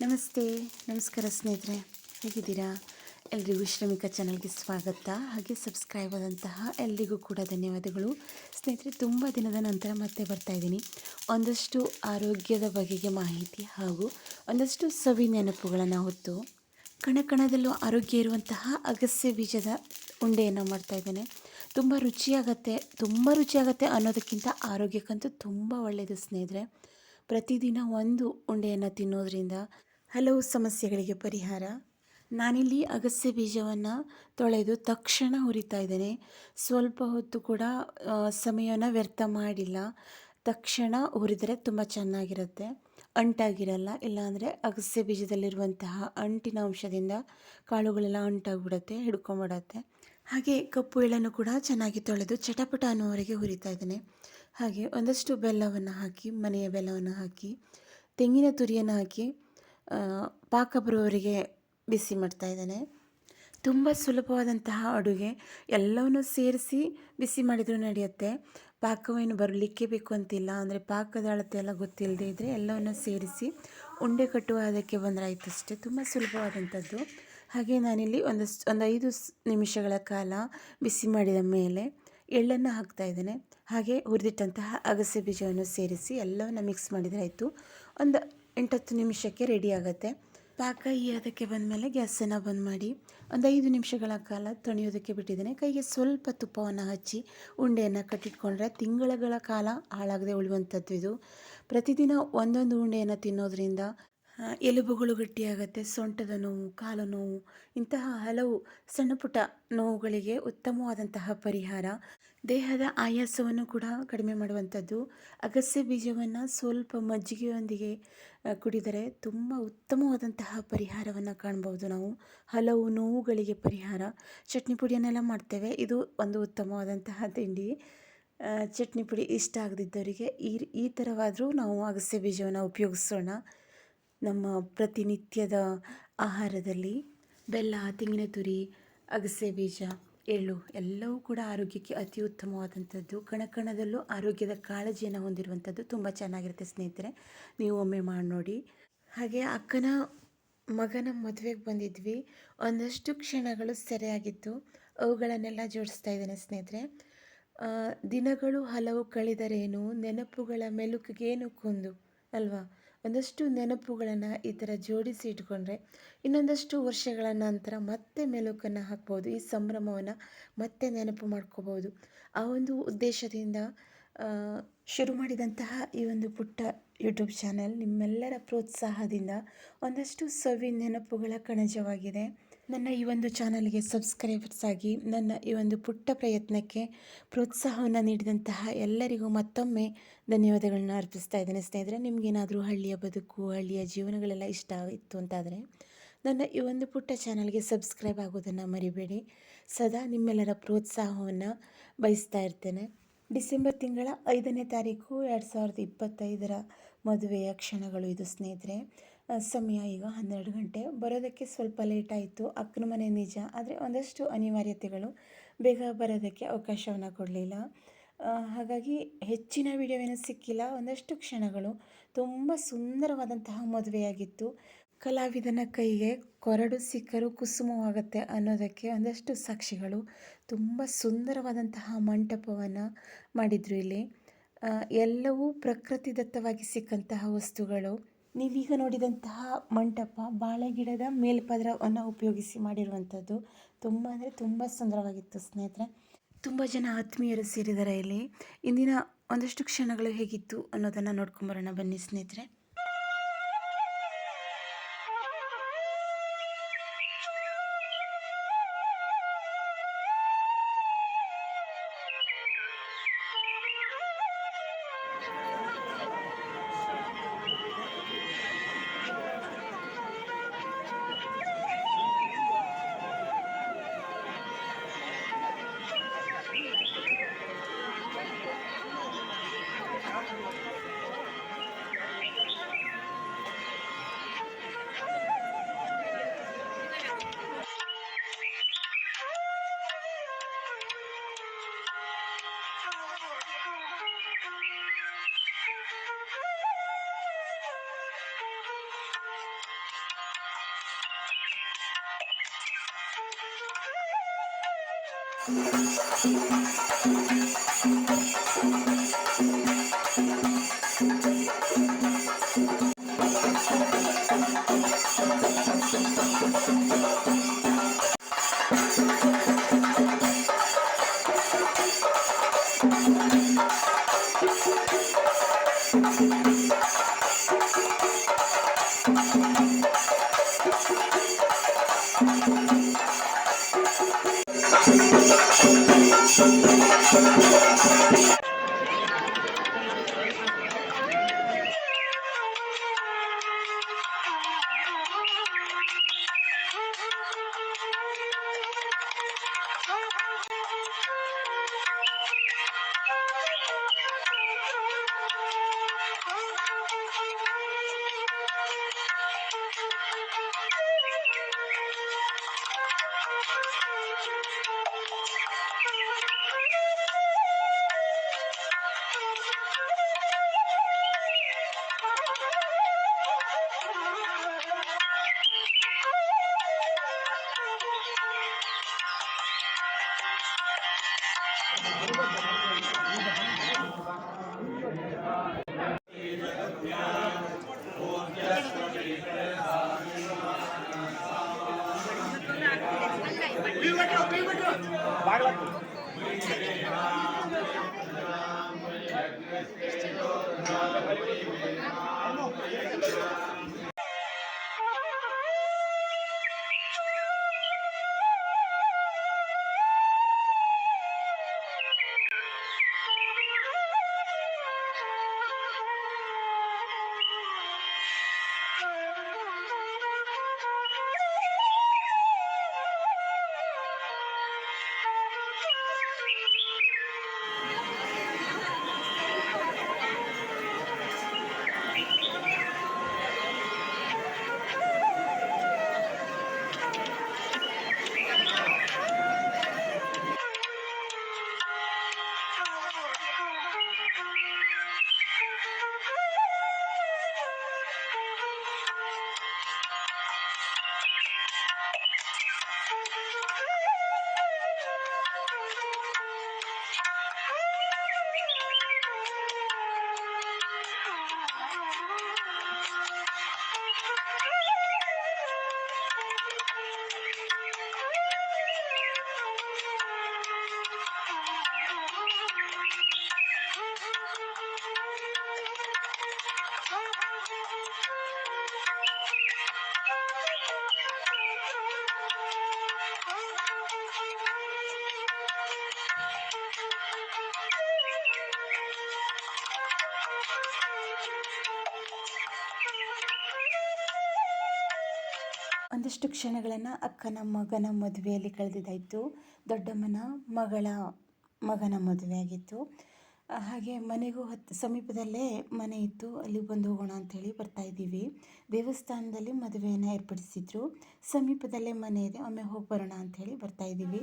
ನಮಸ್ತೆ, ನಮಸ್ಕಾರ ಸ್ನೇಹಿತರೆ, ಹೇಗಿದ್ದೀರಾ? ಎಲ್ರಿಗೂ ಶ್ರಮಿಕ ಚಾನಲ್ಗೆ ಸ್ವಾಗತ. ಹಾಗೆ ಸಬ್ಸ್ಕ್ರೈಬ್ ಆದಂತಹ ಎಲ್ರಿಗೂ ಕೂಡ ಧನ್ಯವಾದಗಳು. ಸ್ನೇಹಿತರೆ, ತುಂಬ ದಿನದ ನಂತರ ಮತ್ತೆ ಬರ್ತಾ ಇದ್ದೀನಿ. ಒಂದಷ್ಟು ಆರೋಗ್ಯದ ಬಗೆಗೆ ಮಾಹಿತಿ ಹಾಗೂ ಒಂದಷ್ಟು ಸವಿ ನೆನಪುಗಳನ್ನು ಹೊತ್ತು ಕಣಕಣದಲ್ಲೂ ಆರೋಗ್ಯ ಇರುವಂತಹ ಅಗಸೆ ಬೀಜದ ಉಂಡೆಯನ್ನು ಮಾಡ್ತಾ ಇದ್ದೇನೆ. ತುಂಬ ರುಚಿಯಾಗತ್ತೆ ಅನ್ನೋದಕ್ಕಿಂತ ಆರೋಗ್ಯಕ್ಕಂತೂ ತುಂಬ ಒಳ್ಳೆಯದು ಸ್ನೇಹಿತರೆ. ಪ್ರತಿದಿನ ಒಂದು ಉಂಡೆಯನ್ನು ತಿನ್ನೋದ್ರಿಂದ ಹಲವು ಸಮಸ್ಯೆಗಳಿಗೆ ಪರಿಹಾರ. ನಾನಿಲ್ಲಿ ಅಗಸೆ ಬೀಜವನ್ನು ತೊಳೆದು ತಕ್ಷಣ ಹುರಿತಾ ಇದ್ದೇನೆ. ಸ್ವಲ್ಪ ಹೊತ್ತು ಕೂಡ ಸಮಯವನ್ನು ವ್ಯರ್ಥ ಮಾಡಿಲ್ಲ. ತಕ್ಷಣ ಹುರಿದರೆ ತುಂಬ ಚೆನ್ನಾಗಿರುತ್ತೆ, ಅಂಟಾಗಿರಲ್ಲ. ಇಲ್ಲಾಂದರೆ ಅಗಸೆ ಬೀಜದಲ್ಲಿರುವಂತಹ ಅಂಟಿನ ಅಂಶದಿಂದ ಕಾಳುಗಳೆಲ್ಲ ಅಂಟಾಗಿಬಿಡುತ್ತೆ, ಹಿಡ್ಕೊಂಬಿಡತ್ತೆ. ಹಾಗೆ ಕಪ್ಪು ಎಳ್ಳನ್ನು ಕೂಡ ಚೆನ್ನಾಗಿ ತೊಳೆದು ಚಟಪಟ ಅನ್ನೋವರೆಗೆ ಹುರಿತಾ ಇದ್ದೇನೆ. ಹಾಗೆ ಒಂದಷ್ಟು ಬೆಲ್ಲವನ್ನು ಹಾಕಿ, ಮನೆಯ ಬೆಲ್ಲವನ್ನು ಹಾಕಿ, ತೆಂಗಿನ ತುರಿಯನ್ನು ಹಾಕಿ ಪಾಕ ಬರುವವರೆಗೆ ಬಿಸಿ ಮಾಡ್ತಾ ಇದ್ದೇನೆ. ತುಂಬ ಸುಲಭವಾದಂತಹ ಅಡುಗೆ. ಎಲ್ಲವನ್ನು ಸೇರಿಸಿ ಬಿಸಿ ಮಾಡಿದರೂ ನಡೆಯುತ್ತೆ. ಪಾಕವೇನು ಬರಲಿಕ್ಕೆ ಬೇಕು ಅಂತಿಲ್ಲ. ಅಂದರೆ ಪಾಕದ ಅಳತೆ ಎಲ್ಲ ಗೊತ್ತಿಲ್ಲದೆ ಇದ್ದರೆ ಎಲ್ಲವನ್ನು ಸೇರಿಸಿ ಉಂಡೆ ಕಟ್ಟುವ ಅದಕ್ಕೆ ಬಂದರೆ ಆಯಿತು ಅಷ್ಟೇ. ತುಂಬ ಸುಲಭವಾದಂಥದ್ದು. ಹಾಗೆ ನಾನಿಲ್ಲಿ ಒಂದು 5 ನಿಮಿಷಗಳ ಕಾಲ ಬಿಸಿ ಮಾಡಿದ ಮೇಲೆ ಎಳ್ಳನ್ನು ಹಾಕ್ತಾ ಇದ್ದೇನೆ. ಹಾಗೆ ಹುರಿದಿಟ್ಟಂತಹ ಅಗಸೆ ಬೀಜವನ್ನು ಸೇರಿಸಿ ಎಲ್ಲವನ್ನು ಮಿಕ್ಸ್ ಮಾಡಿದರೆ ಆಯಿತು. ಒಂದು 8-10 ನಿಮಿಷಕ್ಕೆ ರೆಡಿ ಆಗುತ್ತೆ. ಪಾಕ ಅದಕ್ಕೆ ಬಂದಮೇಲೆ ಗ್ಯಾಸನ್ನು ಬಂದ್ ಮಾಡಿ ಒಂದು 5 ನಿಮಿಷಗಳ ಕಾಲ ತಣಿಯೋದಕ್ಕೆ ಬಿಟ್ಟಿದ್ದೇನೆ. ಕೈಗೆ ಸ್ವಲ್ಪ ತುಪ್ಪವನ್ನು ಹಚ್ಚಿ ಉಂಡೆಯನ್ನು ಕಟ್ಟಿಟ್ಕೊಂಡ್ರೆ ತಿಂಗಳುಗಳ ಕಾಲ ಹಾಳಾಗದೆ ಉಳಿಯುವಂಥದ್ದು ಇದು. ಪ್ರತಿದಿನ ಒಂದೊಂದು ಉಂಡೆಯನ್ನು ತಿನ್ನೋದ್ರಿಂದ ಎಲುಬುಗಳು ಗಟ್ಟಿಯಾಗುತ್ತೆ. ಸೊಂಟದ ನೋವು, ಕಾಲು ನೋವು, ಇಂತಹ ಹಲವು ಸಣ್ಣ ಪುಟ್ಟ ನೋವುಗಳಿಗೆ ಉತ್ತಮವಾದಂತಹ ಪರಿಹಾರ. ದೇಹದ ಆಯಾಸವನ್ನು ಕೂಡ ಕಡಿಮೆ ಮಾಡುವಂಥದ್ದು. ಅಗಸೆ ಬೀಜವನ್ನು ಸ್ವಲ್ಪ ಮಜ್ಜಿಗೆಯೊಂದಿಗೆ ಕುಡಿದರೆ ತುಂಬ ಉತ್ತಮವಾದಂತಹ ಪರಿಹಾರವನ್ನು ಕಾಣ್ಬೋದು ನಾವು. ಹಲವು ನೋವುಗಳಿಗೆ ಪರಿಹಾರ. ಚಟ್ನಿ ಪುಡಿಯನ್ನೆಲ್ಲ ಮಾಡ್ತೇವೆ, ಇದು ಒಂದು ಉತ್ತಮವಾದಂತಹ ತಿಂಡಿ. ಚಟ್ನಿ ಪುಡಿ ಇಷ್ಟ ಆಗದಿದ್ದವರಿಗೆ ಈ ಥರವಾದರೂ ನಾವು ಅಗಸೆ ಬೀಜವನ್ನು ಉಪಯೋಗಿಸೋಣ. ನಮ್ಮ ಪ್ರತಿನಿತ್ಯದ ಆಹಾರದಲ್ಲಿ ಬೆಲ್ಲ, ತೆಂಗಿನ ತುರಿ, ಅಗಸೆ ಬೀಜ, ಎಳ್ಳು ಎಲ್ಲವೂ ಕೂಡ ಆರೋಗ್ಯಕ್ಕೆ ಅತಿ ಉತ್ತಮವಾದಂಥದ್ದು. ಕಣಕಣದಲ್ಲೂ ಆರೋಗ್ಯದ ಕಾಳಜಿಯನ್ನು ಹೊಂದಿರುವಂಥದ್ದು. ತುಂಬ ಚೆನ್ನಾಗಿರುತ್ತೆ ಸ್ನೇಹಿತರೆ, ನೀವು ಒಮ್ಮೆ ಮಾಡಿ ನೋಡಿ. ಹಾಗೆ ಅಕ್ಕನ ಮಗನ ಮದುವೆಗೆ ಬಂದಿದ್ವಿ. ಒಂದಷ್ಟು ಕ್ಷಣಗಳು ಸೆರೆಯಾಗಿತ್ತು, ಅವುಗಳನ್ನೆಲ್ಲ ಜೋಡಿಸ್ತಾ ಇದ್ದೇನೆ ಸ್ನೇಹಿತರೆ. ದಿನಗಳು ಹಲವು ಕಳೆದರೇನು, ನೆನಪುಗಳ ಮೆಲುಕಿಗೇನು ಕುಂದು ಅಲ್ವಾ? ಒಂದಷ್ಟು ನೆನಪುಗಳನ್ನು ಈ ಥರ ಜೋಡಿಸಿ ಇಟ್ಕೊಂಡ್ರೆ ಇನ್ನೊಂದಷ್ಟು ವರ್ಷಗಳ ನಂತರ ಮತ್ತೆ ಮೆಲುಕನ್ನು ಹಾಕ್ಬೋದು. ಈ ಸಂಭ್ರಮವನ್ನು ಮತ್ತೆ ನೆನಪು ಮಾಡ್ಕೋಬೋದು. ಆ ಒಂದು ಉದ್ದೇಶದಿಂದ ಶುರು ಮಾಡಿದಂತಹ ಈ ಒಂದು ಪುಟ್ಟ ಯೂಟ್ಯೂಬ್ ಚಾನಲ್ ನಿಮ್ಮೆಲ್ಲರ ಪ್ರೋತ್ಸಾಹದಿಂದ ಒಂದಷ್ಟು ಸವಿ ನೆನಪುಗಳ ಕಣಜವಾಗಿದೆ. ನನ್ನ ಈ ಒಂದು ಚಾನಲ್ಗೆ ಸಬ್ಸ್ಕ್ರೈಬರ್ಸ್ ಆಗಿ ನನ್ನ ಈ ಒಂದು ಪುಟ್ಟ ಪ್ರಯತ್ನಕ್ಕೆ ಪ್ರೋತ್ಸಾಹವನ್ನು ನೀಡಿದಂತಹ ಎಲ್ಲರಿಗೂ ಮತ್ತೊಮ್ಮೆ ಧನ್ಯವಾದಗಳನ್ನ ಅರ್ಪಿಸ್ತಾ ಇದ್ದೇನೆ ಸ್ನೇಹಿತರೆ. ನಿಮಗೇನಾದರೂ ಹಳ್ಳಿಯ ಬದುಕು, ಹಳ್ಳಿಯ ಜೀವನಗಳೆಲ್ಲ ಇಷ್ಟ ಇತ್ತು ಅಂತಾದರೆ ನನ್ನ ಈ ಒಂದು ಪುಟ್ಟ ಚಾನಲ್ಗೆ ಸಬ್ಸ್ಕ್ರೈಬ್ ಆಗೋದನ್ನು ಮರಿಬೇಡಿ. ಸದಾ ನಿಮ್ಮೆಲ್ಲರ ಪ್ರೋತ್ಸಾಹವನ್ನು ಬಯಸ್ತಾ ಇರ್ತೇನೆ. ಡಿಸೆಂಬರ್ ತಿಂಗಳ 5ನೇ ತಾರೀಕು 2025 ಮದುವೆಯ ಕ್ಷಣಗಳು ಇದು ಸ್ನೇಹಿತರೆ. ಸಮಯ ಈಗ 12 ಗಂಟೆ. ಬರೋದಕ್ಕೆ ಸ್ವಲ್ಪ ಲೇಟ್ ಆಯಿತು. ಅಕ್ಕನ ಮನೆ ನಿಜ, ಆದರೆ ಒಂದಷ್ಟು ಅನಿವಾರ್ಯತೆಗಳು ಬೇಗ ಬರೋದಕ್ಕೆ ಅವಕಾಶವನ್ನು ಕೊಡಲಿಲ್ಲ. ಹಾಗಾಗಿ ಹೆಚ್ಚಿನ ವಿಡಿಯೋವೇನೂ ಸಿಕ್ಕಿಲ್ಲ. ಒಂದಷ್ಟು ಕ್ಷಣಗಳು. ತುಂಬ ಸುಂದರವಾದಂತಹ ಮದುವೆಯಾಗಿತ್ತು. ಕಲಾವಿದನ ಕೈಗೆ ಕೊರಡು ಸಿಕ್ಕರೂ ಕುಸುಮವಾಗುತ್ತೆ ಅನ್ನೋದಕ್ಕೆ ಒಂದಷ್ಟು ಸಾಕ್ಷಿಗಳು. ತುಂಬ ಸುಂದರವಾದಂತಹ ಮಂಟಪವನ್ನು ಮಾಡಿದರು ಇಲ್ಲಿ. ಎಲ್ಲವೂ ಪ್ರಕೃತಿದತ್ತವಾಗಿ ಸಿಕ್ಕಂತಹ ವಸ್ತುಗಳು. ನೀವೀಗ ನೋಡಿದಂತಹ ಮಂಟಪ ಬಾಳೆಗಿಡದ ಮೇಲ್ಪದರವನ್ನು ಉಪಯೋಗಿಸಿ ಮಾಡಿರುವಂಥದ್ದು. ತುಂಬ ಅಂದರೆ ತುಂಬ ಸುಂದರವಾಗಿತ್ತು ಸ್ನೇಹಿತರೆ. ತುಂಬ ಜನ ಆತ್ಮೀಯರು ಸೇರಿದ್ದಾರೆ ಇಲ್ಲಿ. ಇಂದಿನ ಒಂದಷ್ಟು ಕ್ಷಣಗಳು ಹೇಗಿತ್ತು ಅನ್ನೋದನ್ನು ನೋಡ್ಕೊಂಬರೋಣ ಬನ್ನಿ ಸ್ನೇಹಿತರೆ. ಒಂದಷ್ಟು ಕ್ಷಣಗಳನ್ನು ಅಕ್ಕನ ಮಗನ ಮದುವೆಯಲ್ಲಿ ಕಳೆದಿದ್ದಾಯಿತು. ದೊಡ್ಡಮ್ಮನ ಮಗನ ಮದುವೆ ಆಗಿತ್ತು. ಹಾಗೆ ಮನೆಗೂ ಸಮೀಪದಲ್ಲೇ ಮನೆ ಇತ್ತು. ಅಲ್ಲಿ ಬಂದು ಹೋಗೋಣ ಅಂಥೇಳಿ ಬರ್ತಾಯಿದ್ದೀವಿ. ದೇವಸ್ಥಾನದಲ್ಲಿ ಮದುವೆಯನ್ನು ಏರ್ಪಡಿಸಿದ್ರು. ಸಮೀಪದಲ್ಲೇ ಮನೆ ಇದೆ, ಒಮ್ಮೆ ಹೋಗಿ ಬರೋಣ ಅಂಥೇಳಿ ಬರ್ತಾಯಿದ್ದೀವಿ.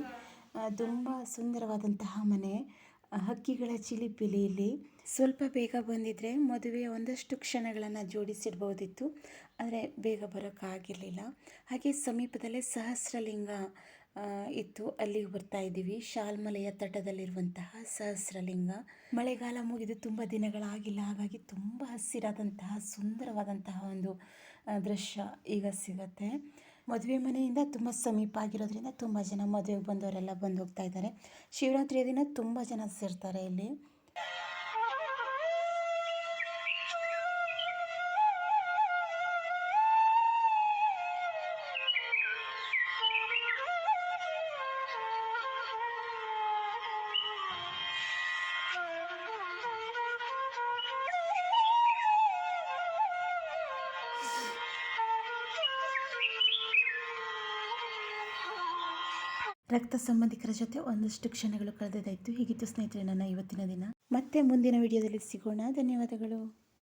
ತುಂಬ ಸುಂದರವಾದಂತಹ ಮನೆ, ಹಕ್ಕಿಗಳ ಚಿಲಿಪಿಲಿಯಲ್ಲಿ. ಸ್ವಲ್ಪ ಬೇಗ ಬಂದಿದ್ದರೆ ಮದುವೆಯ ಒಂದಷ್ಟು ಕ್ಷಣಗಳನ್ನು ಜೋಡಿಸಿಡ್ಬೋದಿತ್ತು, ಆದರೆ ಬೇಗ ಬರೋಕ್ಕಾಗಿರಲಿಲ್ಲ. ಹಾಗೆ ಸಮೀಪದಲ್ಲೇ ಸಹಸ್ರಲಿಂಗ ಇತ್ತು, ಅಲ್ಲಿಗೆ ಬರ್ತಾ ಇದ್ದೀವಿ. ಶಾಲ್ಮಲೆಯ ತಟದಲ್ಲಿರುವಂತಹ ಸಹಸ್ರಲಿಂಗ. ಮಳೆಗಾಲ ಮುಗಿದು ತುಂಬ ದಿನಗಳಾಗಿಲ್ಲ, ಹಾಗಾಗಿ ತುಂಬ ಹಸಿರಾದಂತಹ ಸುಂದರವಾದಂತಹ ಒಂದು ದೃಶ್ಯ ಈಗ ಸಿಗುತ್ತೆ. ಮದುವೆ ಮನೆಯಿಂದ ತುಂಬ ಸಮೀಪ ಆಗಿರೋದ್ರಿಂದ ತುಂಬ ಜನ ಮದುವೆಗೆ ಬಂದವರೆಲ್ಲ ಬಂದು ಹೋಗ್ತಾ ಇದ್ದಾರೆ. ಶಿವರಾತ್ರಿಯ ದಿನ ತುಂಬ ಜನ ಸೇರ್ತಾರೆ ಇಲ್ಲಿ. ರಕ್ತ ಸಂಬಂಧಿಕರ ಜೊತೆ ಒಂದಷ್ಟು ಕ್ಷಣಗಳು ಕಳೆದಿದ್ದಾಯಿತು. ಹೀಗಿತ್ತು ಸ್ನೇಹಿತರೆ ನನ್ನ ಇವತ್ತಿನ ದಿನ. ಮತ್ತೆ ಮುಂದಿನ ವಿಡಿಯೋದಲ್ಲಿ ಸಿಗೋಣ. ಧನ್ಯವಾದಗಳು.